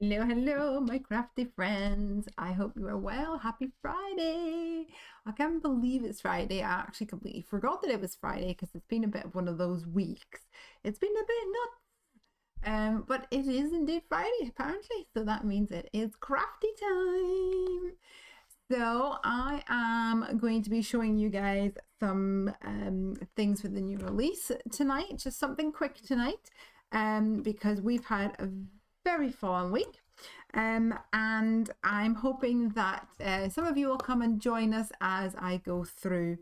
Hello, hello, my crafty friends. I hope you are well. Happy Friday. I can't believe it's Friday. I actually completely forgot that it was Friday because it's been a bit of one of those weeks. It's been a bit nuts. But it is indeed Friday, apparently. So that means it is crafty time. So I am going to be showing you guys some things for the new release tonight. Just something quick tonight because we've had a very full week. And I'm hoping that some of you will come and join us as I go through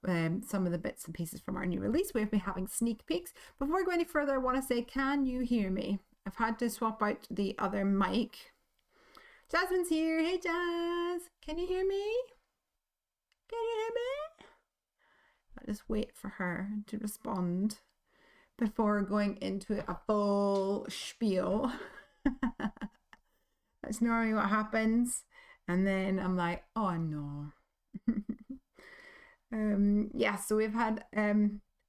some of the bits and pieces from our new release. We'll be having sneak peeks. Before I go any further, I want to say, can you hear me? I've had to swap out the other mic. Jasmine's here. Hey, Jazz. Can you hear me? Can you hear me? I'll just wait for her to respond before going into a full spiel. That's normally what happens. And then I'm like, oh no. Yeah, so we've had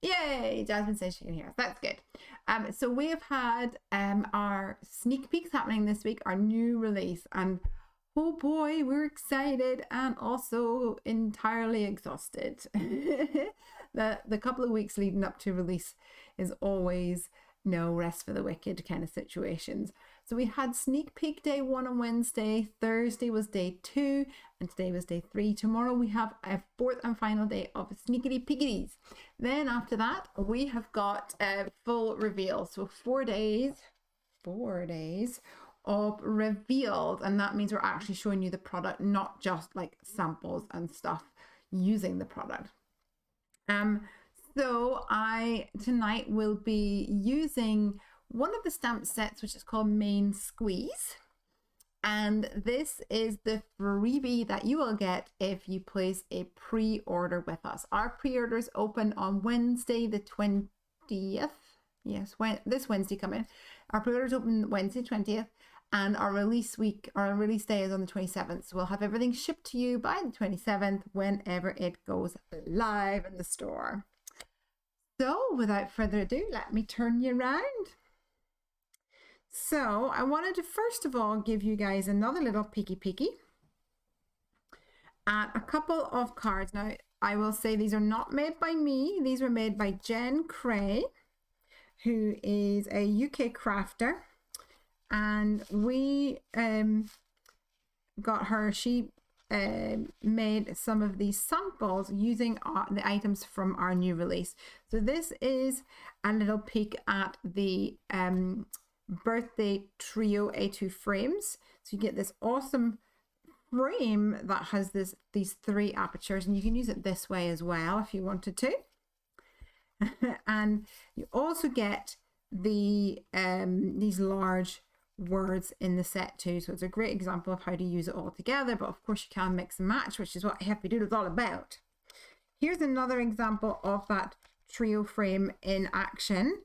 yay, Jasmine says she can hear us. That's good. So we have had our sneak peeks happening this week, our new release, and oh boy, we're excited and also entirely exhausted. The couple of weeks leading up to release is always no rest for the wicked kind of situations. So we had sneak peek day 1 on Wednesday, Thursday was day 2, and today was day 3. Tomorrow we have a 4th and final day of sneakity peekities. Then after that, we have got a full reveal. So 4 days of revealed, and that means we're actually showing you the product, not just like samples and stuff using the product. So I tonight will be using one of the stamp sets, which is called Main Squeeze. And this is the freebie that you will get if you place a pre-order with us. Our pre-orders open on Wednesday the 20th. Yes, this Wednesday coming. Our pre-orders open Wednesday 20th. And our release day is on the 27th. So we'll have everything shipped to you by the 27th whenever it goes live in the store. So without further ado, let me turn you around. So I wanted to first of all give you guys another little peeky at a couple of cards. Now I will say these are not made by me. These were made by Jen Cray, who is a UK crafter. And we got her, she made some of these samples using the items from our new release. So this is a little peek at the birthday trio A2 frames. So you get this awesome frame that has these 3 apertures, and you can use it this way as well if you wanted to. And you also get the these large words in the set too, so it's a great example of how to use it all together. But of course you can mix and match, which is what Happy Doodle is all about. Here's another example of that trio frame in action,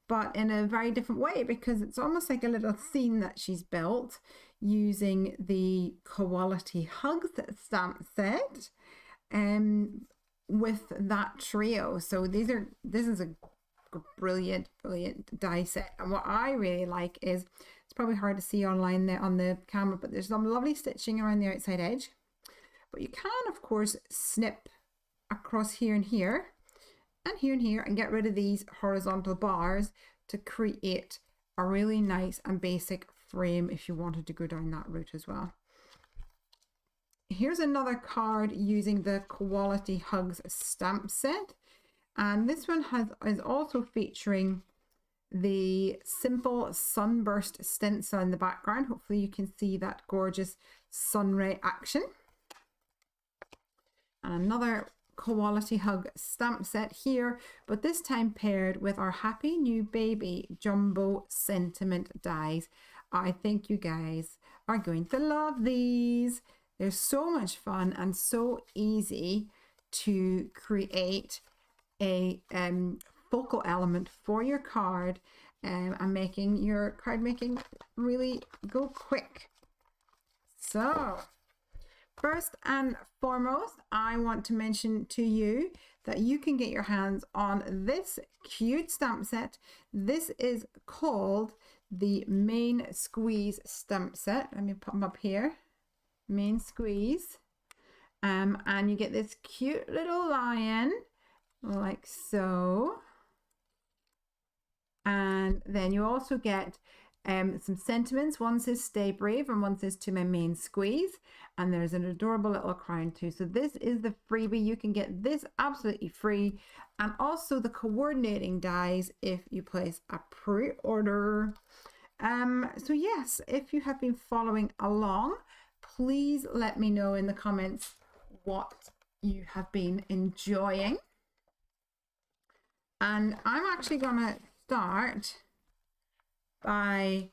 but in a very different way, because it's almost like a little scene that she's built using the Quality Hugs stamp set with that trio. So this is a brilliant die set, and what I really like is, it's probably hard to see online there on the camera, but there's some lovely stitching around the outside edge. But you can of course snip across here and here and here and here and get rid of these horizontal bars to create a really nice and basic frame if you wanted to go down that route as well. Here's another card using the Quality Hugs stamp set, and this one is also featuring the simple sunburst stencil in the background. Hopefully you can see that gorgeous sun ray action. And another Quality Hug stamp set here, but this time paired with our Happy New Baby jumbo sentiment dies. I think you guys are going to love these. They're so much fun and so easy to create a focal element for your card, and making your card making really go quick. So first and foremost, I want to mention to you that you can get your hands on this cute stamp set. This is called the Main Squeeze stamp set. Let me put them up here. Main Squeeze. And you get this cute little lion like so. And then you also get some sentiments. One says stay brave and one says to my main squeeze. And there's an adorable little crown too. So this is the freebie. You can get this absolutely free. And also the coordinating dies if you place a pre-order. So yes, if you have been following along, please let me know in the comments what you have been enjoying. And I'm actually gonna start by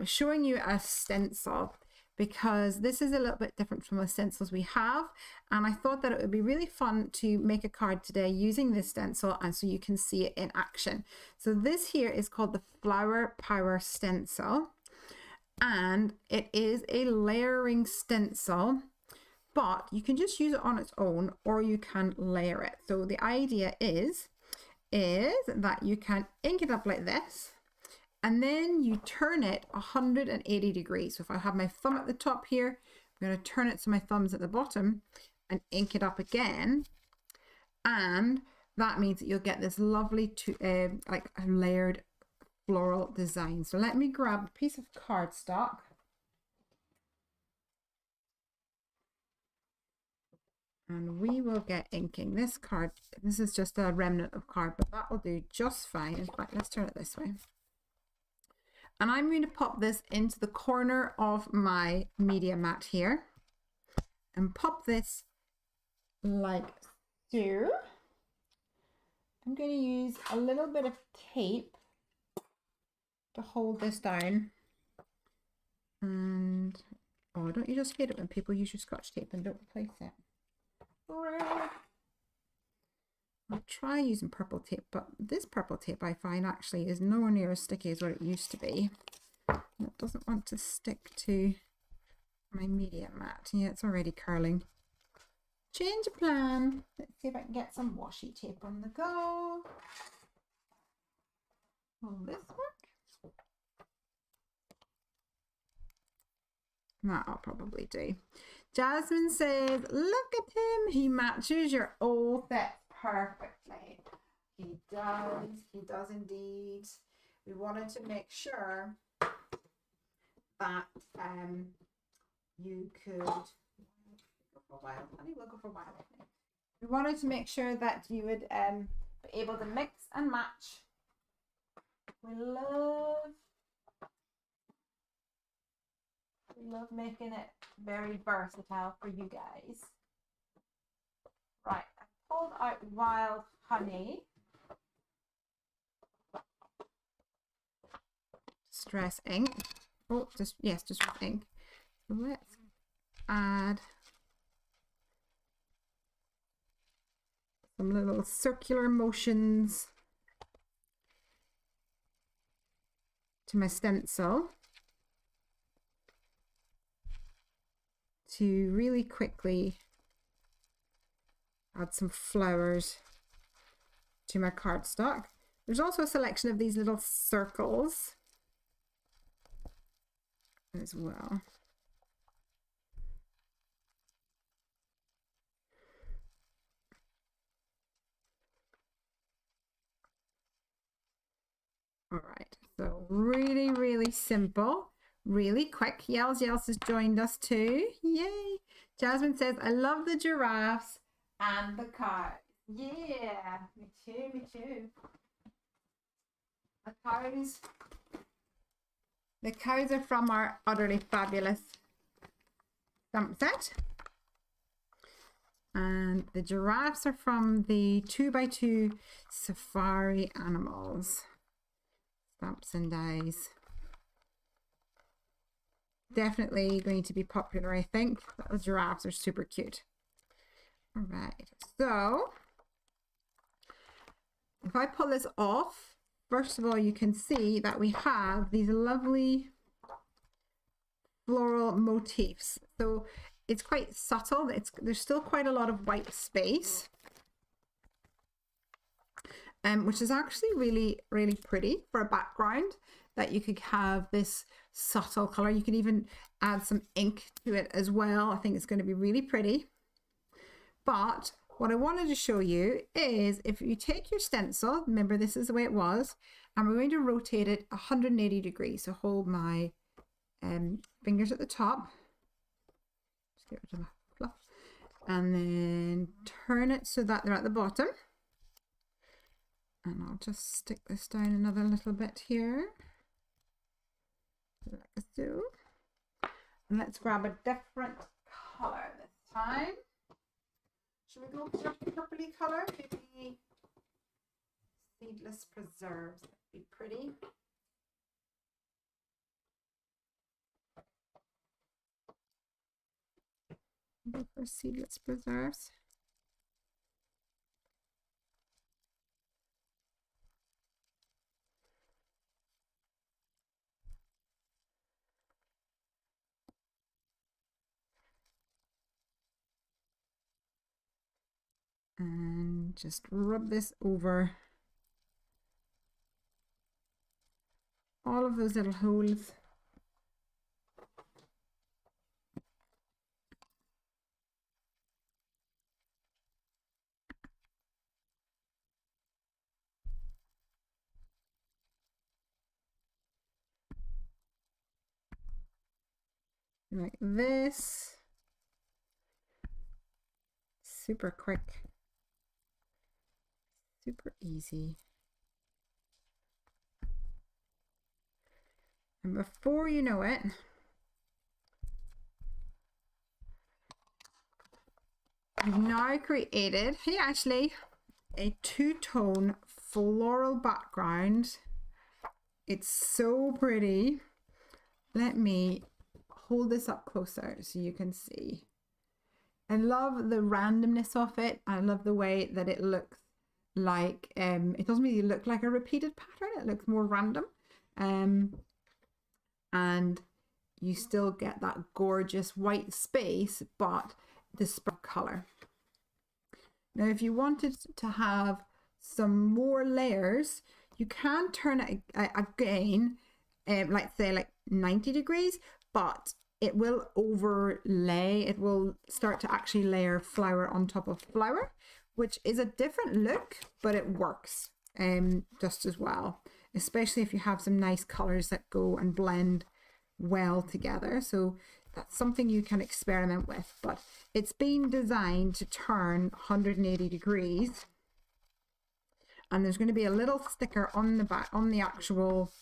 showing you a stencil, because this is a little bit different from the stencils we have, and I thought that it would be really fun to make a card today using this stencil, and so you can see it in action. So this here is called the Flower Power Stencil, and it is a layering stencil, but you can just use it on its own or you can layer it. So the idea is that you can ink it up like this, and then you turn it 180 degrees. So if I have my thumb at the top here, I'm going to turn it so my thumb's at the bottom and ink it up again. And that means that you'll get this lovely like a layered floral design. So let me grab a piece of cardstock. And we will get inking this card. This is just a remnant of card, but that will do just fine. In fact, let's turn it this way. And I'm going to pop this into the corner of my media mat here and pop this like so. I'm going to use a little bit of tape to hold this down. And oh, don't you just hate it when people use your Scotch tape and don't replace it? I'll try using purple tape, but this purple tape I find actually is nowhere near as sticky as what it used to be. And it doesn't want to stick to my media mat. Yeah, it's already curling. Change of plan. Let's see if I can get some washi tape on the go. Will this work? That'll probably do. Jasmine says, look at him, he matches your old set perfectly. He does indeed. We wanted to make sure that you could go for a while. I think we'll go for a while. We wanted to make sure that you would be able to mix and match. We love making it very versatile for you guys. Right, I pulled out Wild Honey. Stress ink. Oh, just with ink. So let's add some little circular motions to my stencil to really quickly add some flowers to my cardstock. There's also a selection of these little circles as well. All right, so really simple. Really quick. Yells has joined us too. Yay. Jasmine says, I love the giraffes and the cows. Yeah, me too. The cows are from our utterly fabulous stamp set. And the giraffes are from the 2x2 safari animals. Stamps and dies. Definitely going to be popular, I think. Those giraffes are super cute. All right, so if I pull this off, first of all, you can see that we have these lovely floral motifs. So it's quite subtle. There's still quite a lot of white space. which is actually really, really pretty for a background, that you could have this subtle color. You can even add some ink to it as well. I think it's going to be really pretty. But what I wanted to show you is if you take your stencil, remember this is the way it was, and we're going to rotate it 180 degrees. So hold my fingers at the top, just get rid of the fluff, and then turn it so that they're at the bottom. And I'll just stick this down another little bit here, like so. And let's grab a different color this time. Should we go for a purpley color? Maybe Seedless Preserves. That'd be pretty. Go for Seedless Preserves. And just rub this over all of those little holes. Like this. Super quick. Super easy. And before you know it, you've now created, hey Ashley, a two-tone floral background. It's so pretty. Let me hold this up closer so you can see. I love the randomness of it. I love the way that it looks like, it doesn't really look like a repeated pattern. It looks more random. And you still get that gorgeous white space, but the spark color. Now, if you wanted to have some more layers, you can turn it again, like say like 90 degrees, but it will overlay, it will start to actually layer flower on top of flower, which is a different look, but it works just as well, especially if you have some nice colors that go and blend well together. So that's something you can experiment with, but it's been designed to turn 180 degrees. And there's going to be a little sticker on the back, on the actual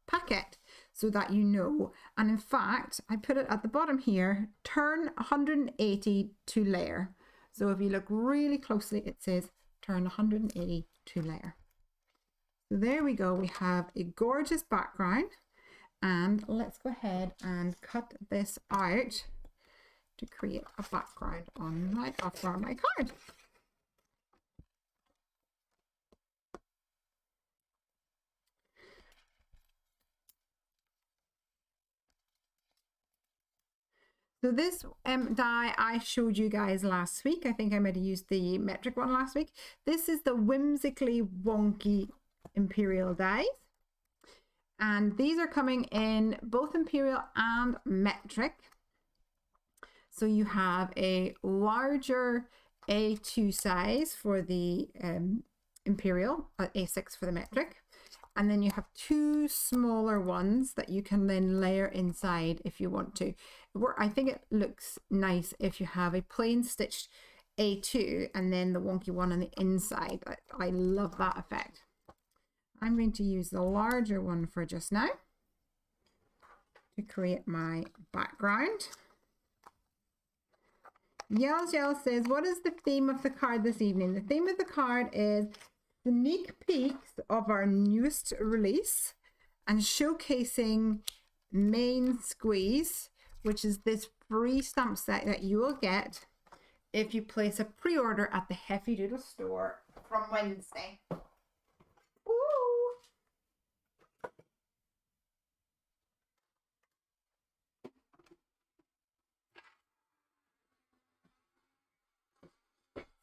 packet, so that you know. And in fact, I put it at the bottom here, turn 180 to layer. So if you look really closely, it says turn 180 to layer. So there we go. We have a gorgeous background, and let's go ahead and cut this out to create a background on my card. So this die I showed you guys last week. I think I might have used the metric one last week. This is the whimsically wonky Imperial Dies. And these are coming in both Imperial and metric. So you have a larger A2 size for the Imperial, A6 for the metric. And then you have two smaller ones that you can then layer inside if you want to. I think it looks nice if you have a plain stitched A2 and then the wonky one on the inside. I love that effect. I'm going to use the larger one for just now to create my background. Yell says, what is the theme of the card this evening? The theme of the card is sneak peeks of our newest release and showcasing Main Squeeze, which is this free stamp set that you will get if you place a pre-order at the Hefty Doodle store from Wednesday. Ooh.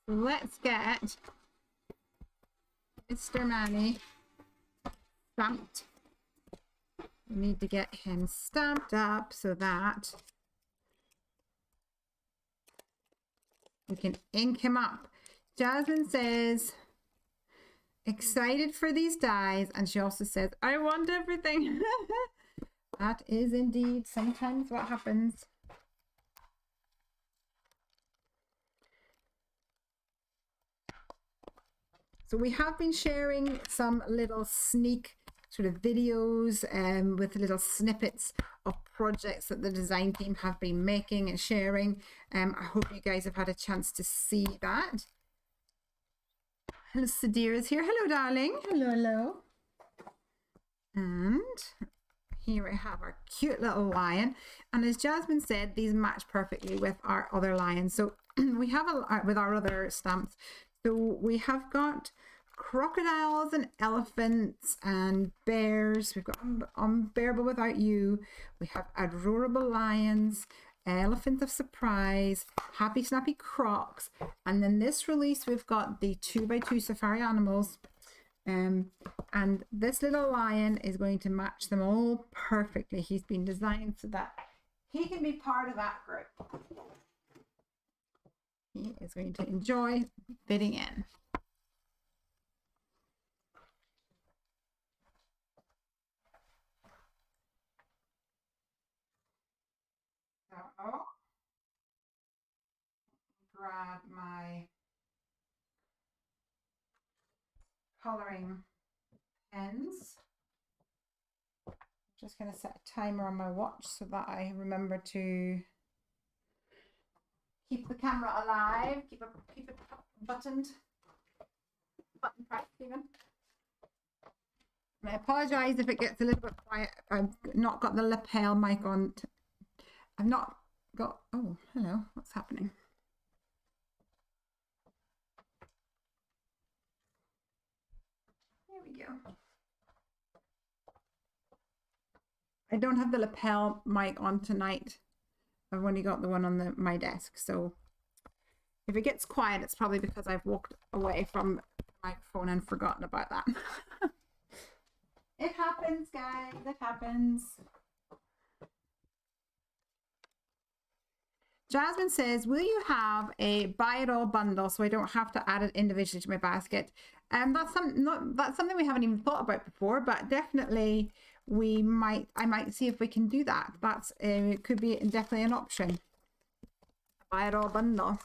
Let's get Mr. Manny stamped. We need to get him stamped up so that we can ink him up. Jasmine says, excited for these dies, and she also says, I want everything. That is indeed sometimes what happens. So we have been sharing some little sneak sort of videos with little snippets of projects that the design team have been making and sharing. I hope you guys have had a chance to see that. Hello, Sadir is here. Hello, darling. Hello, hello. And here we have our cute little lion. And as Jasmine said, these match perfectly with our other lions. So we have with our other stamps. So we have got crocodiles and elephants and bears. We've got Unbearable Without You. We have Adorable Lions, Elephant of Surprise, Happy Snappy Crocs. And then this release, we've got the 2x2 safari animals. And this little lion is going to match them all perfectly. He's been designed so that he can be part of that group. He is going to enjoy fitting in. So, grab my coloring pens. Just going to set a timer on my watch so that I remember to keep the camera alive, keep it buttoned, button pressed even. And I apologize if it gets a little bit quiet. I've not got the lapel mic on. I've not got, oh, hello, what's happening? There we go. I don't have the lapel mic on tonight. I've only got the one on my desk, so if it gets quiet, it's probably because I've walked away from the microphone and forgotten about that. It happens, guys. It happens. Jasmine says, will you have a buy it all bundle so I don't have to add it individually to my basket? That's something we haven't even thought about before, but definitely I might see if we can do that. That's it could be definitely an option. Buy it all bundle.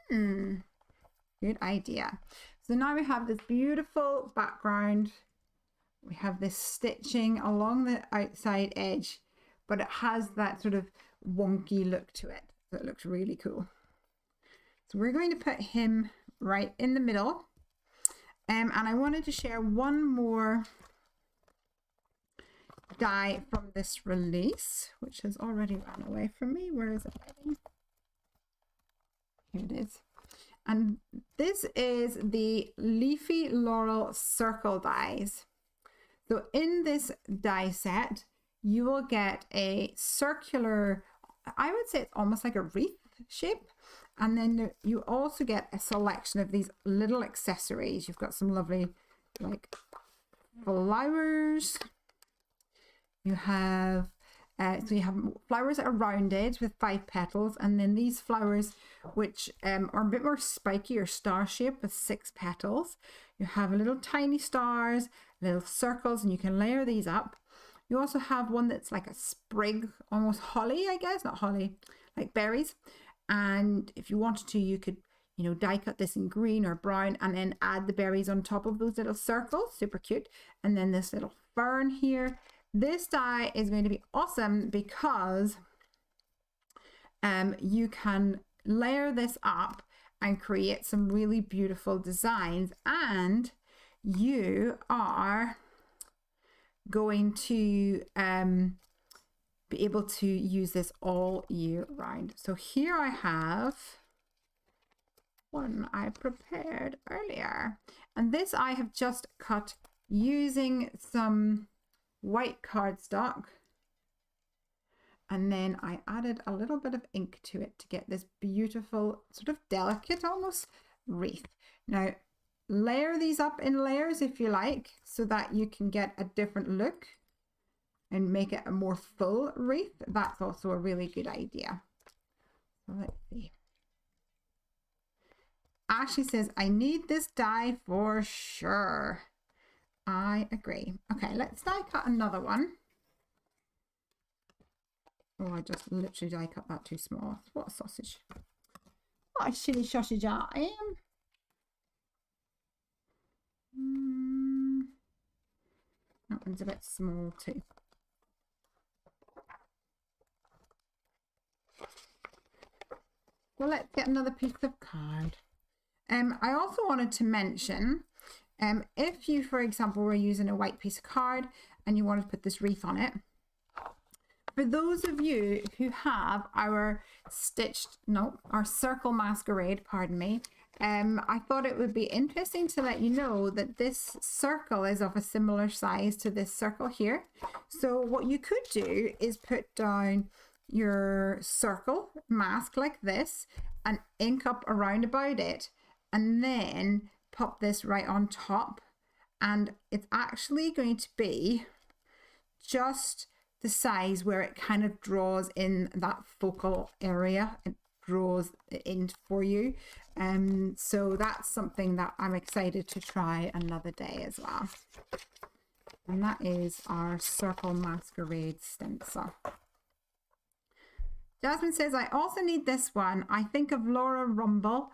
Good idea. So now we have this beautiful background. We have this stitching along the outside edge, but it has that sort of wonky look to it. So it looks really cool. So we're going to put him right in the middle. And I wanted to share one more die from this release, which has already run away from me. Where is it hiding? Here it is. And this is the Leafy Laurel Circle dies. So in this die set, you will get a circular, I would say it's almost like a wreath shape. And then you also get a selection of these little accessories. You've got some lovely like flowers. You have, so you have flowers that are rounded with 5 petals. And then these flowers, which are a bit more spiky or star shaped with 6 petals. You have little tiny stars, little circles, and you can layer these up. You also have one that's like a sprig, almost holly, I guess, not holly, like berries. And if you wanted to, you could, you know, die cut this in green or brown and then add the berries on top of those little circles. Super cute. And then this little fern here. This die is going to be awesome because you can layer this up and create some really beautiful designs, and you are going to be able to use this all year round. So here I have one I prepared earlier, and this I have just cut using some white cardstock, and then I added a little bit of ink to it to get this beautiful sort of delicate almost wreath. Now layer these up in layers if you like, so that you can get a different look and make it a more full wreath. That's also a really good idea. So let's see. Ashley says, I need this die for sure. I agree. Okay, let's die cut another one. Oh, I just literally die cut that too small. What a sausage. What a silly sausage I am. That one's a bit small too. Well, let's get another piece of card. I also wanted to mention, if you, for example, were using a white piece of card and you want to put this wreath on it, for those of you who have our our circle masquerade, pardon me, I thought it would be interesting to let you know that this circle is of a similar size to this circle here. So what you could do is put down your circle mask like this and ink up around about it, and then pop this right on top, and it's actually going to be just the size where it kind of draws in that focal area. It draws it in for you. So that's something that I'm excited to try another day as well. And that is our Circle Masquerade Stencil. Jasmine says, I also need this one. I think of Laura Rumble.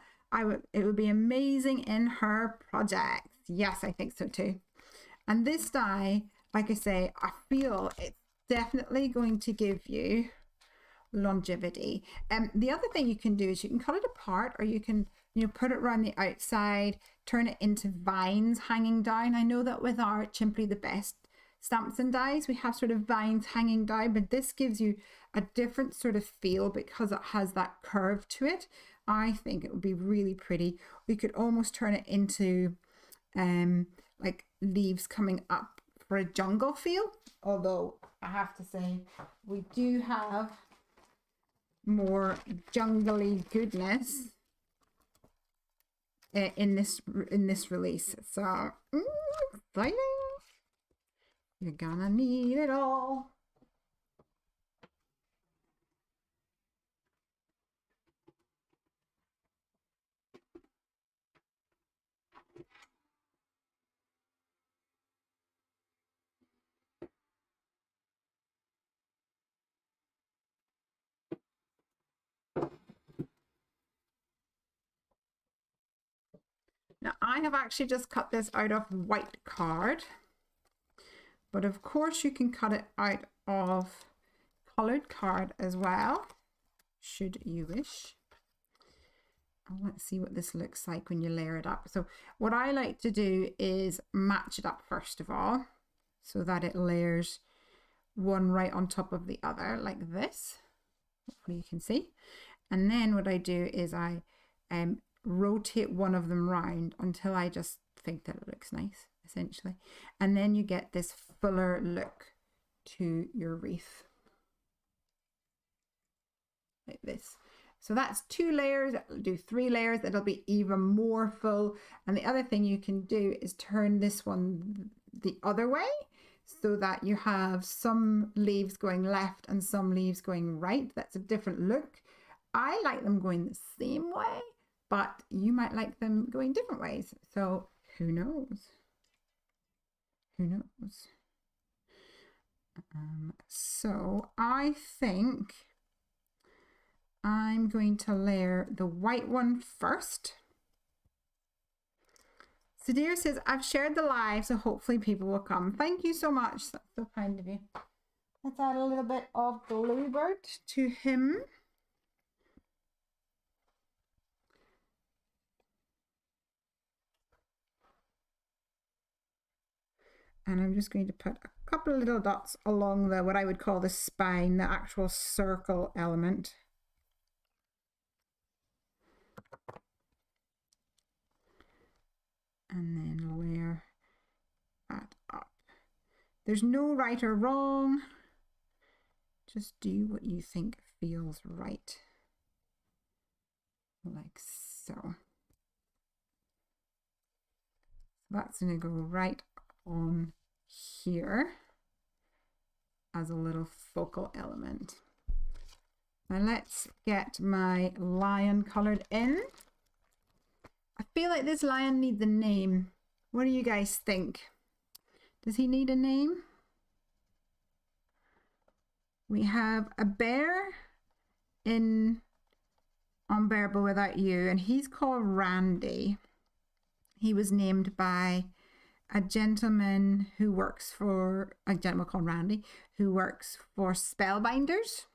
It would be amazing in her projects. Yes, I think so too. And this die, like I say, I feel it's definitely going to give you longevity. The other thing you can do is you can cut it apart, or you can put it around the outside, turn it into vines hanging down. I know that with our Simply the Best stamps and dies, we have sort of vines hanging down, but this gives you a different sort of feel because it has that curve to it. I think it would be really pretty. We could almost turn it into like leaves coming up for a jungle feel, although I have to say we do have more jungly goodness in this release. So exciting. You're gonna need it all. Now I have actually just cut this out of white card, but of course you can cut it out of colored card as well, should you wish. Let's see what this looks like when you layer it up. So what I like to do is match it up first of all, so that it layers one right on top of the other like this. Hopefully you can see. And then what I do is I rotate one of them round until I just think that it looks nice, essentially. And then you get this fuller look to your wreath like this. So that's 2 layers. I'll do 3 layers. It'll be even more full. And the other thing you can do is turn this one the other way, so that you have some leaves going left and some leaves going right. That's a different look. I like them going the same way, but you might like them going different ways. So who knows? Who knows? So I think I'm going to layer the white one first. Sadir says, I've shared the live, so hopefully people will come. Thank you so much. That's so kind of you. Let's add a little bit of Bluebird to him. And I'm just going to put a couple of little dots along the, what I would call the spine, the actual circle element. And then layer that up. There's no right or wrong. Just do what you think feels right. Like so. That's going to go right on here as a little focal element. Now let's get my lion colored in. I feel like this lion needs a name. What do you guys think? Does he need a name? We have a bear in Unbearable Without You, and he's called Randy. He was named by a gentleman who works for, a gentleman called Randy, who works for Spellbinders.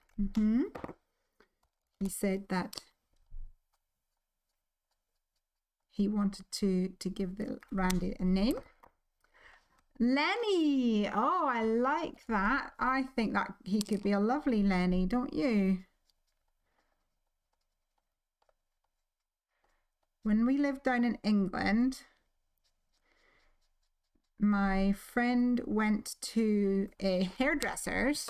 He said that he wanted to give the Randy a name. Lenny! Oh, I like that. I think that he could be a lovely Lenny, don't you? When we lived down in England, my friend went to a hairdresser's,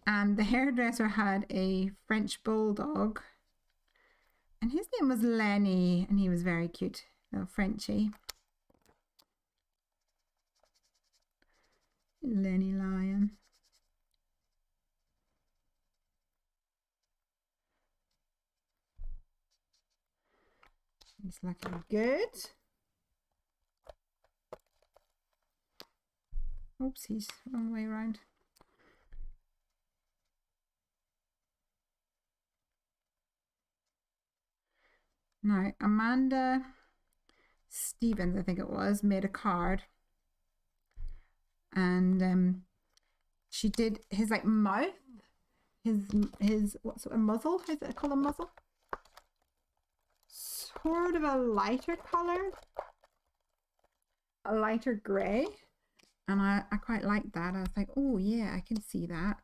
and the hairdresser had a French bulldog, and his name was Lenny, and he was very cute, little Frenchie. Lenny lion. He's looking good. Oops, he's wrong way around. Now, Amanda Stevens, I think it was, made a card, and she did his like mouth, his what's a muzzle? Is it called a muzzle? Sort of a lighter color, a lighter grey, and I quite like that. I was like, oh yeah, I can see that.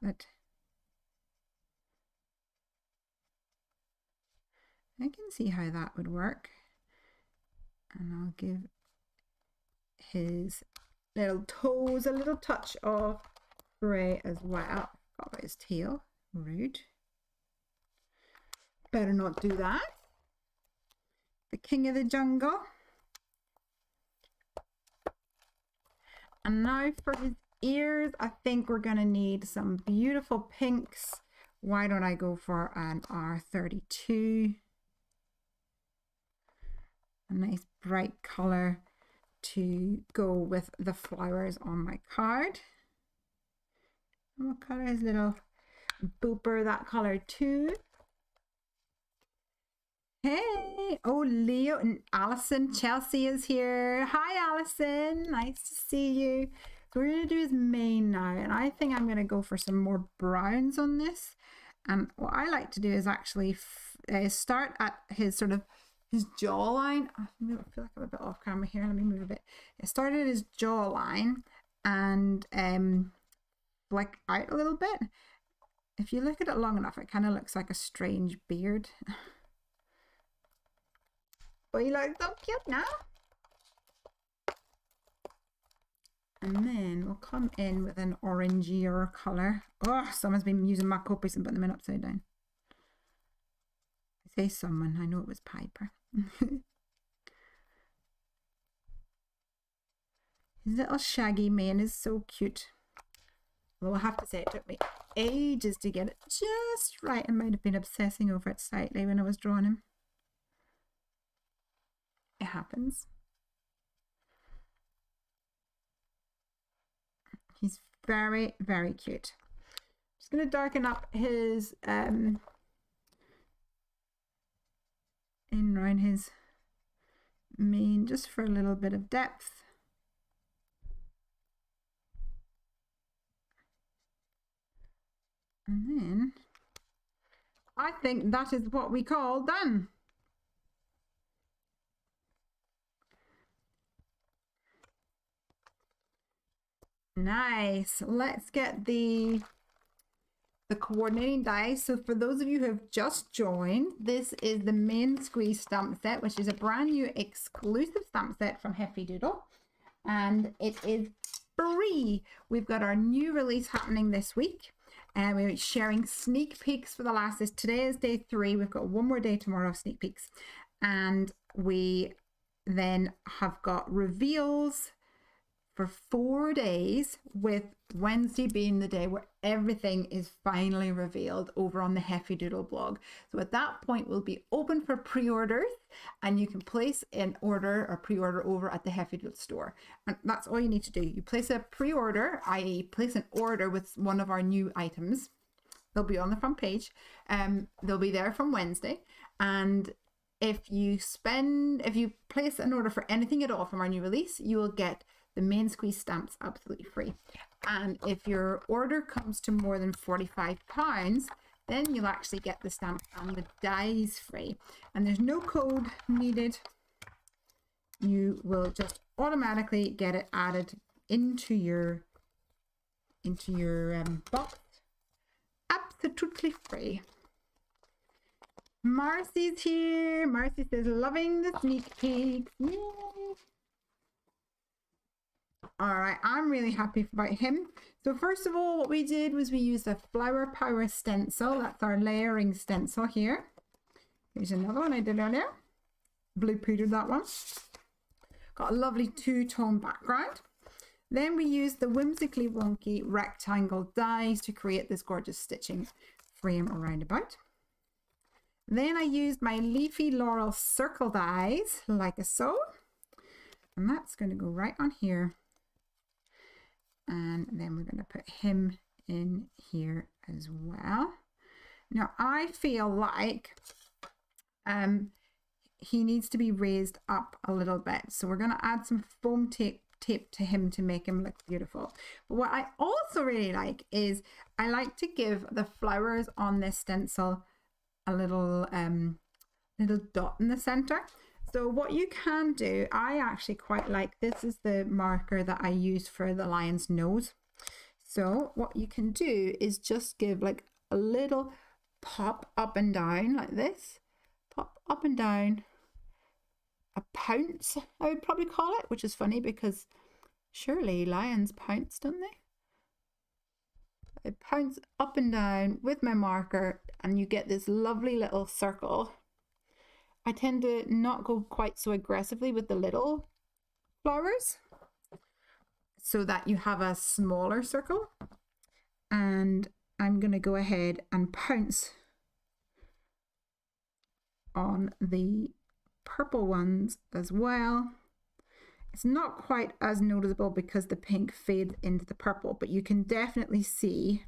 I can see how that would work. And I'll give his little toes a little touch of grey as well. Got about his tail. Rude. Better not do that. The king of the jungle. And now for his ears, I think we're going to need some beautiful pinks. Why don't I go for an R32? A nice bright color to go with the flowers on my card. And what color is little booper that color too? Hey, oh Leo and Allison, Chelsea is here. Hi Allison, nice to see you. So we're going to do his mane now, and I think I'm going to go for some more browns on this. And what I like to do is actually start at his sort of his jawline. I feel like I'm a bit off camera here. Let me move a bit. It started at his jawline and flick out a little bit. If you look at it long enough, it kind of looks like a strange beard. But you look so cute now. And then we'll come in with an orangier color. Oh, someone's been using my copies and putting them in upside down. I say someone, I know it was Piper. His little shaggy mane is so cute. Well, I have to say it took me ages to get it just right. I might have been obsessing over it slightly when I was drawing him. It happens. He's very, very cute. Just going to darken up his in around his mane just for a little bit of depth. And then I think that is what we call done. Nice. Let's get the coordinating dies. So for those of you who have just joined, this is the main squeeze stamp set, which is a brand new exclusive stamp set from Hefty Doodle, and it is free. We've got our new release happening this week, and we're sharing sneak peeks for the last. Today is day 3. We've got one more day tomorrow of sneak peeks, and we then have got reveals for 4 days, with Wednesday being the day where everything is finally revealed over on the Hefty Doodle blog. So at that point, we'll be open for pre-orders, and you can place an order or pre-order over at the Hefty Doodle store. And that's all you need to do. You place a pre-order, i.e. place an order with one of our new items. They'll be on the front page. They'll be there from Wednesday. And if you place an order for anything at all from our new release, you will get the main squeeze stamps absolutely free. And if your order comes to more than £45, then you'll actually get the stamps and the dies free. And there's no code needed. You will just automatically get it added into your box. Absolutely free. Marcy's here. Marcy says, loving the sneak peeks. Yay. All right, I'm really happy about him. So first of all, what we did was we used a Flower Power stencil. That's our layering stencil here. Here's another one I did earlier. Blue powdered that one. Got a lovely two-tone background. Then we used the whimsically wonky rectangle dies to create this gorgeous stitching frame around about. Then I used my Leafy Laurel circle dies, like so. And that's going to go right on here. And then we're going to put him in here as well. Now I feel like he needs to be raised up a little bit. So we're going to add some foam tape to him to make him look beautiful. But what I also really like is I like to give the flowers on this stencil a little dot in the center. So what you can do, I actually quite like, this is the marker that I use for the lion's nose. So what you can do is just give like a little pop up and down like this. Pop up and down. A pounce, I would probably call it, which is funny because surely lions pounce, don't they? I pounce up and down with my marker and you get this lovely little circle. I tend to not go quite so aggressively with the little flowers so that you have a smaller circle. And I'm going to go ahead and pounce on the purple ones as well. It's not quite as noticeable because the pink fades into the purple, but you can definitely see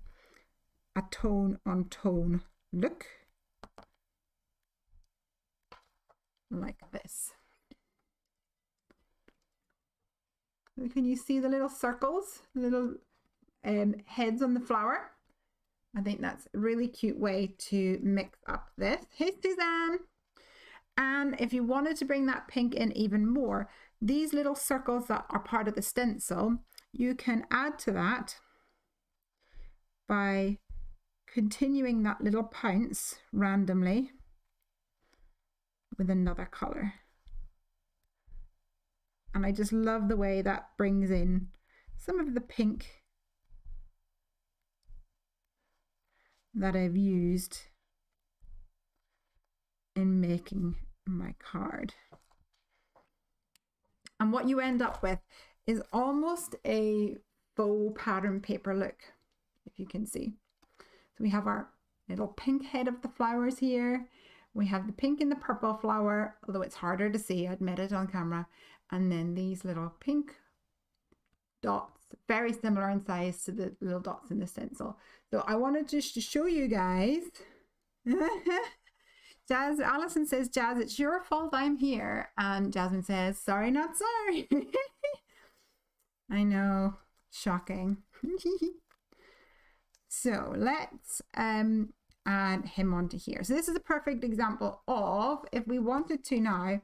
a tone on tone look like this. Can you see the little circles, little heads on the flower? I think that's a really cute way to mix up this. Hey Suzanne! And if you wanted to bring that pink in even more, these little circles that are part of the stencil, you can add to that by continuing that little pounce randomly with another color. And I just love the way that brings in some of the pink that I've used in making my card. And what you end up with is almost a faux pattern paper look, if you can see. So we have our little pink head of the flowers here. We have the pink and the purple flower, although it's harder to see, I admit it on camera. And then these little pink dots, very similar in size to the little dots in the stencil. So I wanted just to show you guys. Jazz, Alison says, Jazz, it's your fault I'm here. And Jasmine says, sorry, not sorry. I know, shocking. So let's add him onto here. So this is a perfect example of if we wanted to now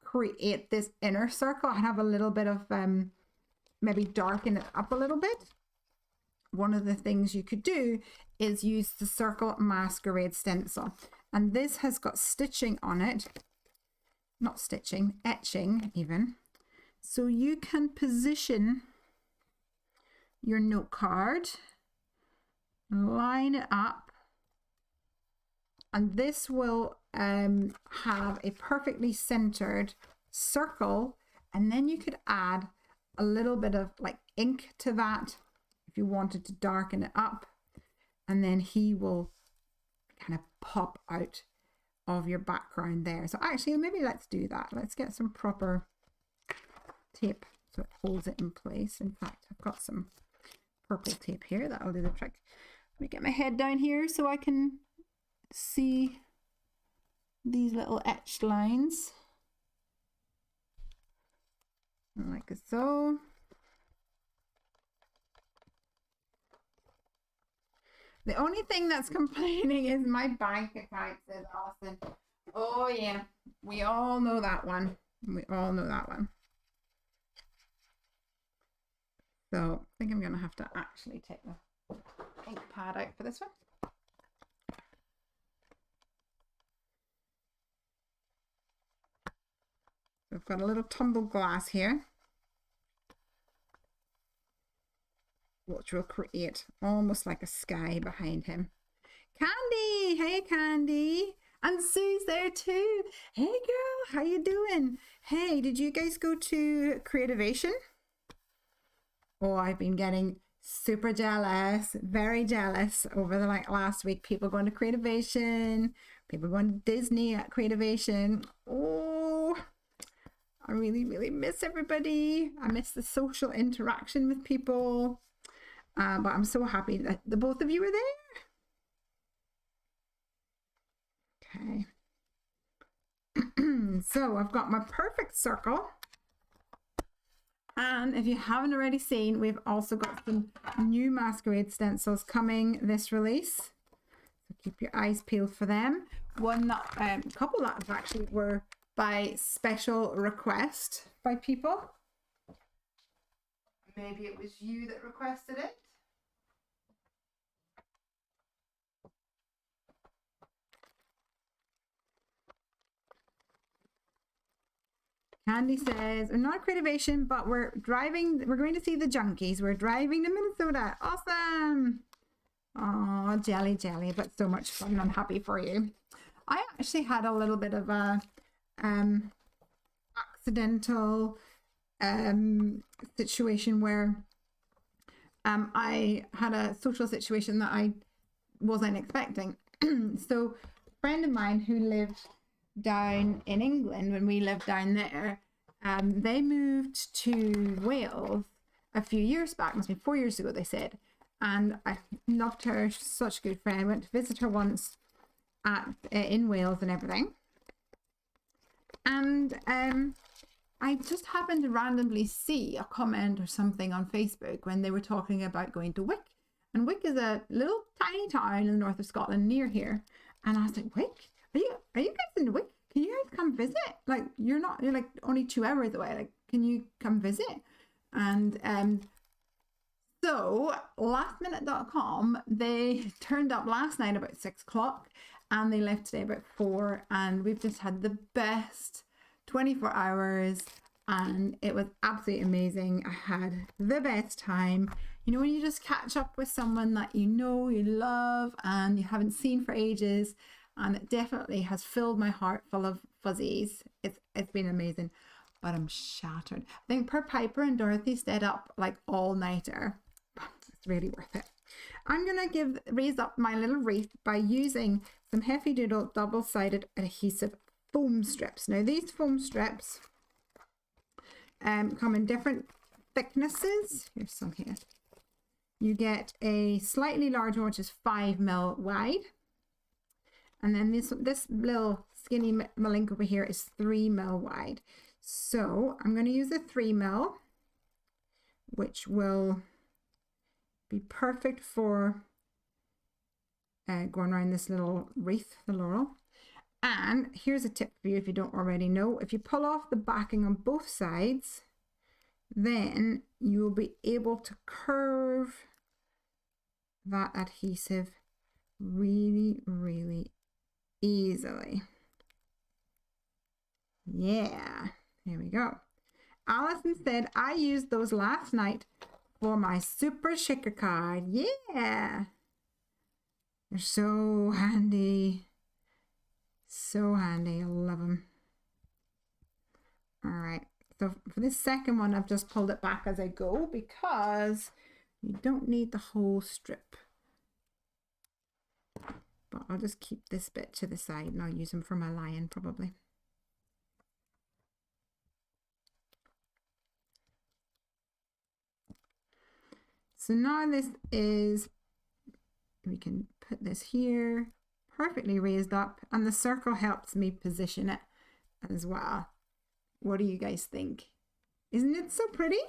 create this inner circle and have a little bit of maybe darken it up a little bit. One of the things you could do is use the Circle Masquerade Stencil. And this has got stitching on it, not stitching, etching even. So you can position your note card, line it up, and this will have a perfectly centered circle, and then you could add a little bit of like ink to that if you wanted to darken it up, and then he will kind of pop out of your background there. So actually, maybe let's do that. Let's get some proper tape so it holds it in place. In fact, I've got some purple tape here that'll do the trick. Let me get my head down here so I can see these little etched lines, like so. The only thing that's complaining is my bank account, says Austin. Oh yeah, we all know that one. We all know that one. So I think I'm gonna have to actually take the ink pad out for this one. So I've got a little tumbled glass here, which will create almost like a sky behind him. Candy, hey Candy, and Sue's there too. Hey girl, how you doing? Hey, did you guys go to Creativation? Oh, I've been getting super jealous, very jealous over the last week. People going to Creativation, people going to Disney at Creativation. Oh, I really, really miss everybody. I miss the social interaction with people. But I'm so happy that the both of you are there. Okay. So I've got my perfect circle. And if you haven't already seen, we've also got some new Masquerade stencils coming this release. So keep your eyes peeled for them. One that, a couple that actually were by special request by people. Maybe it was you that requested it. Candy says, we're not Creativation, but we're going to see the Junkies. We're driving to Minnesota. Awesome. Oh, jelly, but so much fun. I'm happy for you. I actually had a little bit of a accidental situation where I had a social situation that I wasn't expecting. So a friend of mine who lived down in England, when we lived down there, they moved to Wales a few years back, must be 4 years ago, they said, and I loved her. She's such a good friend. I went to visit her once in Wales and everything, and I just happened to randomly see a comment or something on Facebook when they were talking about going to Wick, and Wick is a little tiny town in the north of Scotland near here, and I was like, Wick? Are you guys in Wick? Can you guys come visit? Like, you're like only 2 hours away. Like, can you come visit? And so lastminute.com, they turned up last night about 6 o'clock and they left today about 4, and we've just had the best 24 hours and it was absolutely amazing. I had the best time. You know, when you just catch up with someone that you know, you love, and you haven't seen for ages, and it definitely has filled my heart full of fuzzies. It's been amazing, but I'm shattered. I think Per Piper and Dorothy stayed up like all nighter. It's really worth it. I'm gonna raise up my little wreath by using some Heavy Doodle double-sided adhesive foam strips. Now these foam strips come in different thicknesses. Here's some here. You get a slightly larger one, which is 5 mil wide. And then this little skinny malink over here is 3 mil wide. So I'm going to use a 3 mil, which will be perfect for going around this little wreath, the laurel. And here's a tip for you if you don't already know. If you pull off the backing on both sides, then you will be able to curve that adhesive really, really easily. Yeah, here we go. Allison said, I used those last night for my super shaker card. Yeah, they're so handy. So handy. I love them. All right, so for this second one, I've just pulled it back as I go because you don't need the whole strip. But I'll just keep this bit to the side and I'll use them for my lion probably. So now this is, we can put this here, perfectly raised up, and the circle helps me position it as well. What do you guys think? Isn't it so pretty?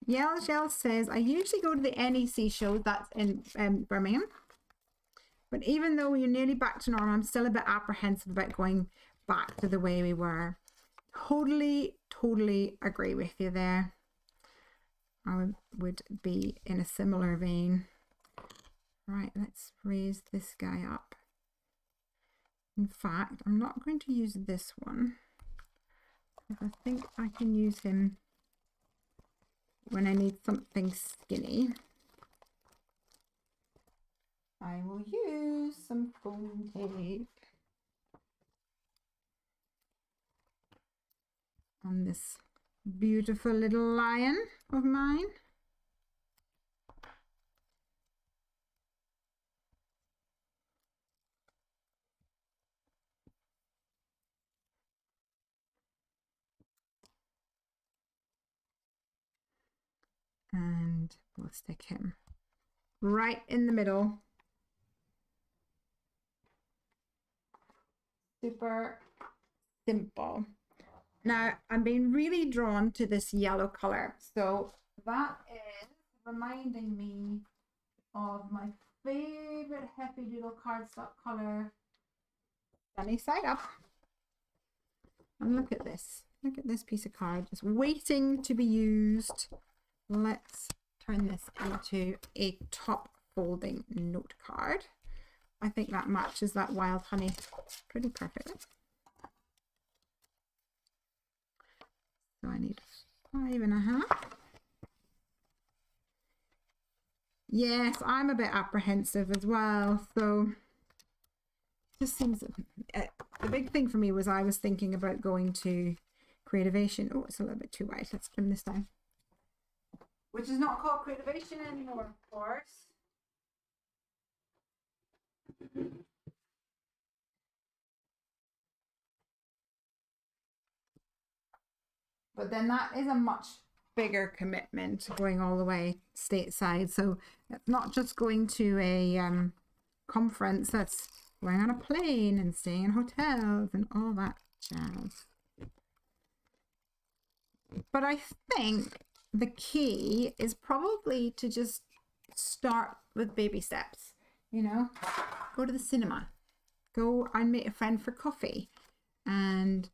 Yellow Shell says, I usually go to the NEC shows, that's in Birmingham. But even though we're nearly back to normal, I'm still a bit apprehensive about going back to the way we were. Totally agree with you there. I would be in a similar vein. Right, let's raise this guy up. In fact, I'm not going to use this one. I think I can use him when I need something skinny. I will use some foam tape on this beautiful little lion of mine. And we'll stick him right in the middle. Super simple. Now I'm being really drawn to this yellow color, so that is reminding me of my favorite Happy Doodle cardstock color, Sunny Side Up. And look at this piece of card just waiting to be used. Let's turn this into a top folding note card. I think that matches that wild honey pretty perfectly. So I need 5.5. Yes, I'm a bit apprehensive as well. So it just seems the big thing for me was I was thinking about going to Creativation. Oh, it's a little bit too wide. Let's trim this down. Which is not called Creativation anymore, of course. But then that is a much bigger commitment going all the way stateside. So it's not just going to a conference, that's going on a plane and staying in hotels and all that jazz. But I think the key is probably to just start with baby steps, you know, go to the cinema, go and meet a friend for coffee, and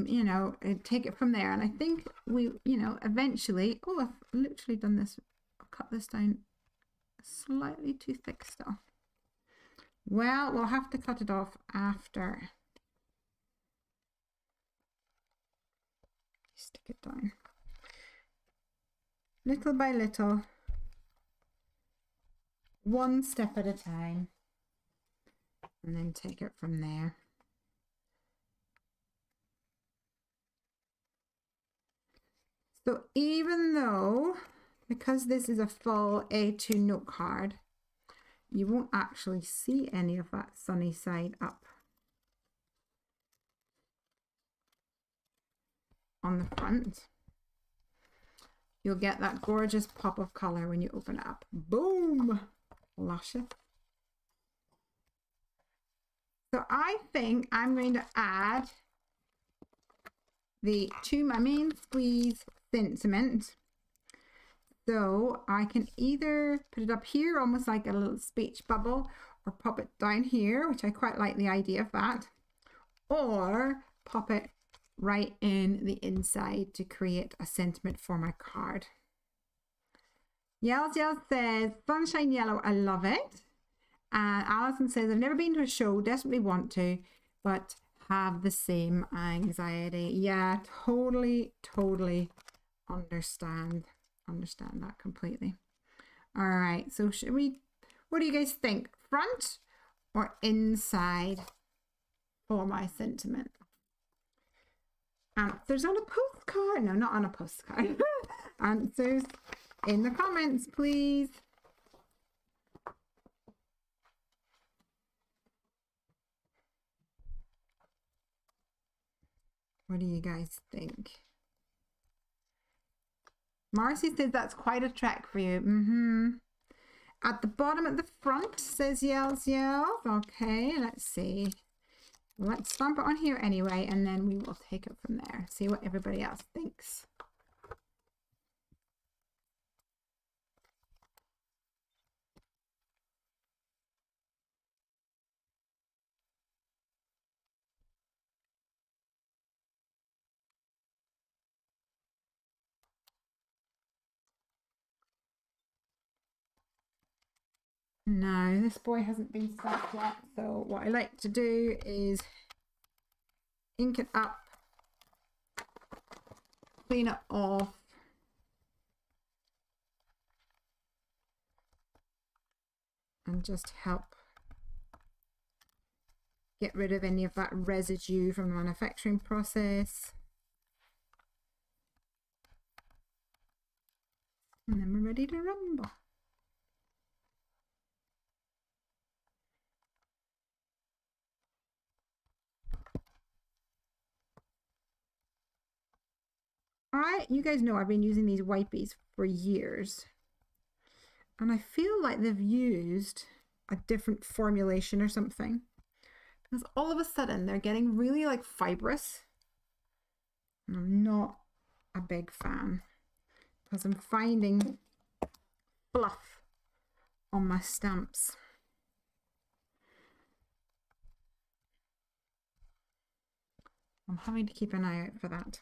you know, take it from there. And I think we, you know, eventually, oh, I've literally done this, I'll cut this down slightly too thick still. Well, we'll have to cut it off after. Stick it down. Little by little, one step at a time, and then take it from there. So even though, because this is a full A2 note card, you won't actually see any of that sunny side up on the front. You'll get that gorgeous pop of color when you open it up. Boom! Luscious. So I think I'm going to add the my main squeeze sentiment. So I can either put it up here, almost like a little speech bubble, or pop it down here, which I quite like the idea of that, or pop it right in the inside to create a sentiment for my card. Yells says, Sunshine Yellow, I love it. And Alison says, I've never been to a show, desperately want to, but have the same anxiety. Yeah, totally understand that completely. All right, so should we, what do you guys think? Front or inside for my sentiment? Answers on a postcard. No, not on a postcard. Answers in the comments, please. What do you guys think? Marcy says that's quite a trek for you. At the bottom at the front says yells. Okay, let's see. Let's stamp it on here anyway, and then we will take it from there. See what everybody else thinks. No, this boy hasn't been stamped yet. So what I like to do is ink it up, clean it off, and just help get rid of any of that residue from the manufacturing process. And then we're ready to rumble. You guys know I've been using these wipies for years, and I feel like they've used a different formulation or something, because all of a sudden they're getting really like fibrous, and I'm not a big fan because I'm finding fluff on my stamps. I'm having to keep an eye out for that.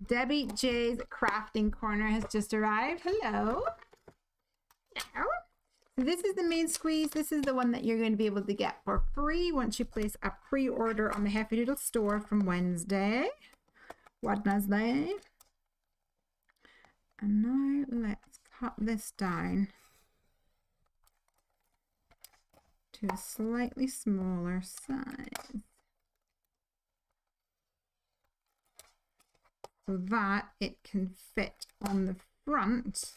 Debbie J's crafting corner has just arrived. Hello. Hello. So this is the main squeeze. This is the one that you're going to be able to get for free once you place a pre-order on the Hefty Doodle store from Wednesday. And now let's cut this down to a slightly smaller size, so that it can fit on the front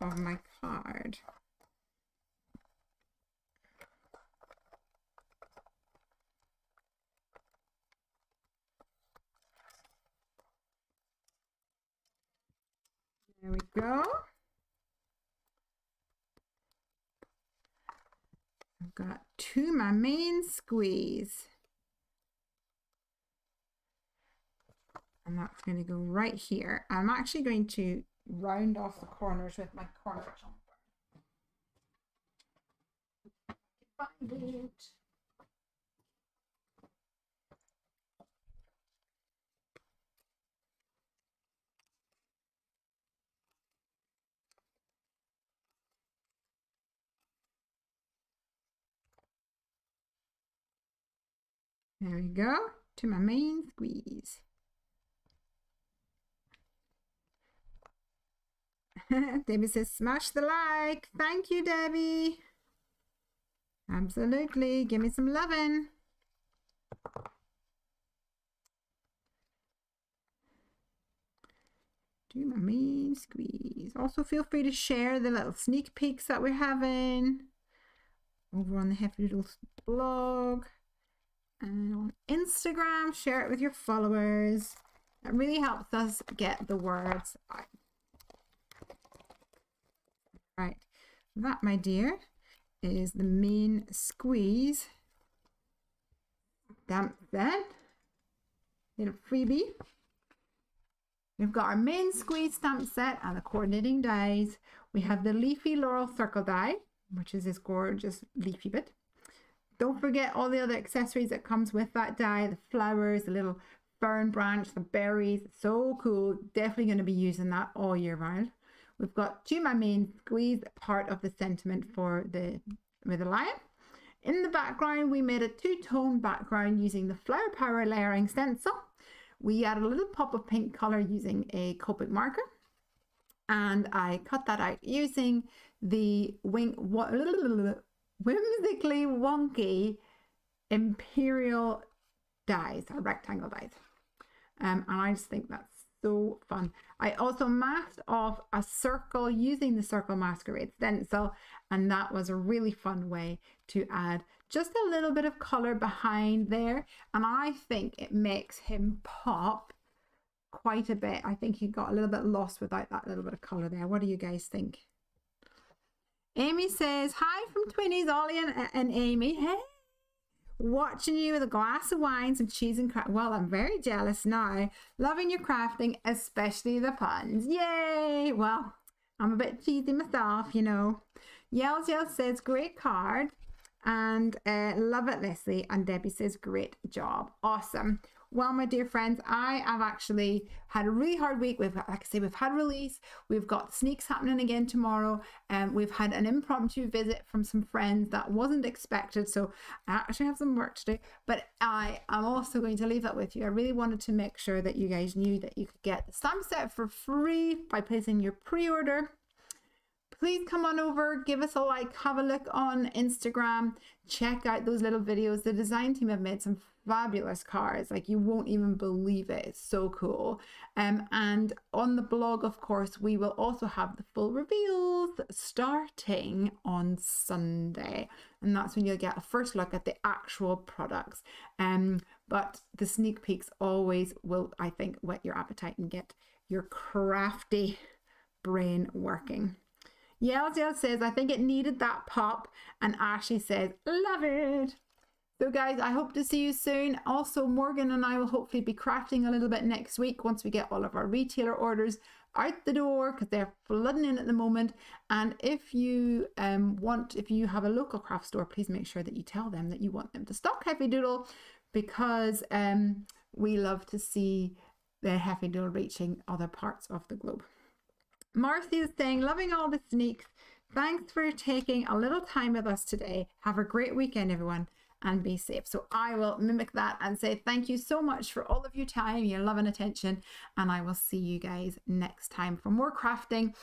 of my card. There we go. I've got to my main squeeze. And that's going to go right here. I'm actually going to round off the corners with my corner jumper. Find it. There we go, to my main squeeze. Debbie says, smash the like. Thank you, Debbie. Absolutely. Give me some lovin'. Do my main squeeze. Also, feel free to share the little sneak peeks that we're having over on the Hefty Doodles blog and on Instagram. Share it with your followers. That really helps us get the words out. Right, that, my dear, is the main squeeze stamp set. Little freebie. We've got our main squeeze stamp set and the coordinating dies. We have the Leafy Laurel circle die, which is this gorgeous leafy bit. Don't forget all the other accessories that comes with that die, the flowers, the little fern branch, the berries. So cool. Definitely going to be using that all year round. We've got to my main squeeze, part of the sentiment for with the lion. In the background, we made a two-tone background using the Flower Power layering stencil. we added a little pop of pink color using a Copic marker, and I cut that out using the whimsically wonky Imperial Dies, or rectangle dies. And I just think that's so fun. I also masked off a circle using the Circle Masquerade Stencil, and that was a really fun way to add just a little bit of color behind there, and I think it makes him pop quite a bit. I think he got a little bit lost without that little bit of color there. What do you guys think? Amy says, hi from Twinnies, Ollie and Amy. Hey, watching you with a glass of wine, some cheese and crack. Well, I'm very jealous now. Loving your crafting, especially the puns. Yay! Well, I'm a bit cheesy myself, you know. Yells says, great card. And love it, Lesley. And Debbie says, great job. Awesome. Well, my dear friends, I have actually had a really hard week. Like I say, we've had release. We've got sneaks happening again tomorrow. And we've had an impromptu visit from some friends that wasn't expected. So I actually have some work to do. But I am also going to leave that with you. I really wanted to make sure that you guys knew that you could get the stamp set for free by placing your pre-order. Please come on over, give us a like, have a look on Instagram, check out those little videos. The design team have made some fabulous cards, like you won't even believe it. It's so cool. And on the blog, of course, we will also have the full reveals starting on Sunday, and that's when you'll get a first look at the actual products. But the sneak peeks always will, I think, whet your appetite and get your crafty brain working. Yells says, I think it needed that pop. And Ashley says, love it. So guys, I hope to see you soon. Also, Morgan and I will hopefully be crafting a little bit next week once we get all of our retailer orders out the door, because they're flooding in at the moment. And if you if you have a local craft store, please make sure that you tell them that you want them to stock Heavy Doodle, because we love to see the Heavy Doodle reaching other parts of the globe. Marcy is saying, loving all the sneaks. Thanks for taking a little time with us today. Have a great weekend, everyone, and be safe. So I will mimic that and say thank you so much for all of your time, your love and attention, and I will see you guys next time for more crafting.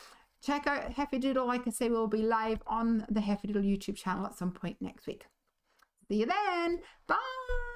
Check out Heavy Doodle. Like I say, we'll be live on the Heavy Doodle YouTube channel at some point next week. See you then. Bye.